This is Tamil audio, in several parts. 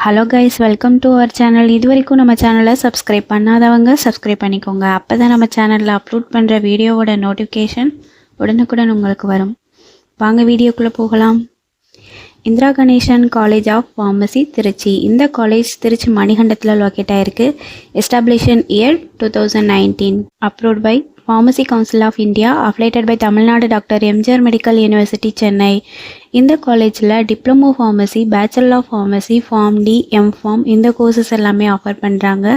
Hello guys, welcome to our channel. இது வரைக்கும் நம்ம சேனலை சப்ஸ்கிரைப் பண்ணாதவங்க சப்ஸ்கிரைப் பண்ணிக்கோங்க. அப்போ தான் நம்ம சேனலில் அப்லோட் பண்ணுற வீடியோவோட நோட்டிஃபிகேஷன் உடனுக்குடன் உங்களுக்கு வரும். வாங்க வீடியோக்குள்ளே போகலாம். Indira Ganesan college of pharmacy Trichy. இந்த காலேஜ் திருச்சி மணிகண்டத்தில் லொக்கேட் ஆகிருக்கு. எஸ்டாப்ளிஷன் year 2019. Approved by Pharmacy Council of India, affiliated by Tamil Nadu doctor MGR medical university Chennai. இந்த காலேஜில் diploma pharmacy, bachelor of pharmacy, form D, MPharm இந்த கோர்சஸ் எல்லாமே ஆஃபர் பண்ணுறாங்க.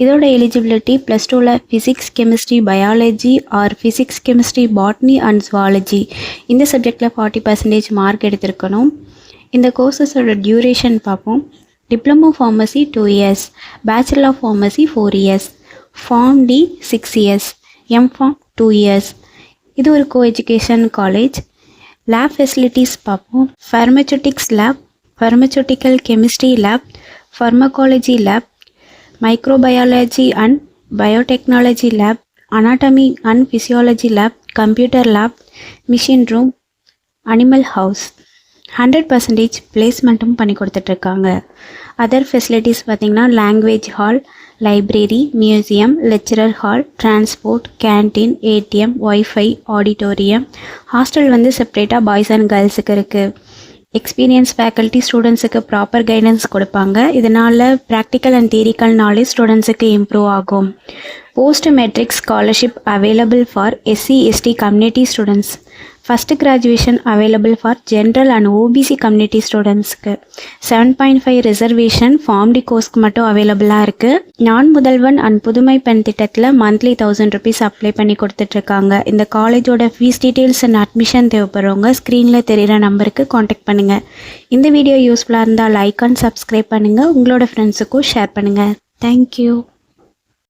இதோட எலிஜிபிலிட்டி +2ல் physics, chemistry, biology R physics, chemistry, botany and zoology இந்த சப்ஜெக்டில் 40% மார்க் எடுத்திருக்கணும். இந்த கோர்சஸோட டியூரேஷன் பார்ப்போம். Diploma pharmacy 2 years, bachelor of pharmacy 4 years, Pharm D 6 years, M Pharm 2 years. இது ஒரு கோஎஜுகேஷன் காலேஜ். லேப் ஃபெசிலிட்டிஸ் பார்ப்போம். Pharmaceutics lab, pharmaceutical chemistry lab, pharmacology lab, microbiology and biotechnology lab, anatomy and physiology lab, computer lab, machine room, animal house. 100% பிளேஸ்மெண்ட்டும் பண்ணி கொடுத்துட்ருக்காங்க. அதர் ஃபெசிலிட்டிஸ் பார்த்திங்கன்னா language hall, library, museum, lecturer hall, transport, canteen, ATM, WiFi, auditorium. Hostel செப்பரேட்டாக பாய்ஸ் அண்ட் கேர்ள்ஸுக்கு இருக்குது. எக்ஸ்பீரியன்ஸ் ஃபேக்கல்ட்டி ஸ்டூடெண்ட்ஸுக்கு ப்ராப்பர் கைடன்ஸ் கொடுப்பாங்க. இதனால் ப்ராக்டிக்கல் அண்ட் தியரிக்கல் நாலேஜ் ஸ்டூடெண்ட்ஸுக்கு இம்ப்ரூவ் ஆகும். Post matric scholarship available for SC/ST community students. First graduation available for general and OBC community ஸ்டூடெண்ட்ஸ்க்கு. 7.5 ரிசர்வேஷன் ஃபார்ம் டி கோர்ஸ்க்கு மட்டும் அவைலபிளாக இருக்குது. நான் முதல்வன் அண்ட் புதுமை பெண் திட்டத்தில் மந்த்லி 1000 rupees அப்ளை பண்ணி கொடுத்துட்ருக்காங்க. இந்த காலேஜோட ஃபீஸ் டீட்டெயில்ஸ் அண்ட் அட்மிஷன் தேவைப்படுறவங்க ஸ்க்ரீனில் தெரிகிற நம்பருக்கு காண்டாக்ட் பண்ணுங்கள். இந்த வீடியோ யூஸ்ஃபுல்லாக இருந்தால் லைக் அண்ட் சப்ஸ்கிரைப் பண்ணுங்கள். உங்களோட ஃப்ரெண்ட்ஸுக்கும் ஷேர் பண்ணுங்கள். தேங்க்யூ.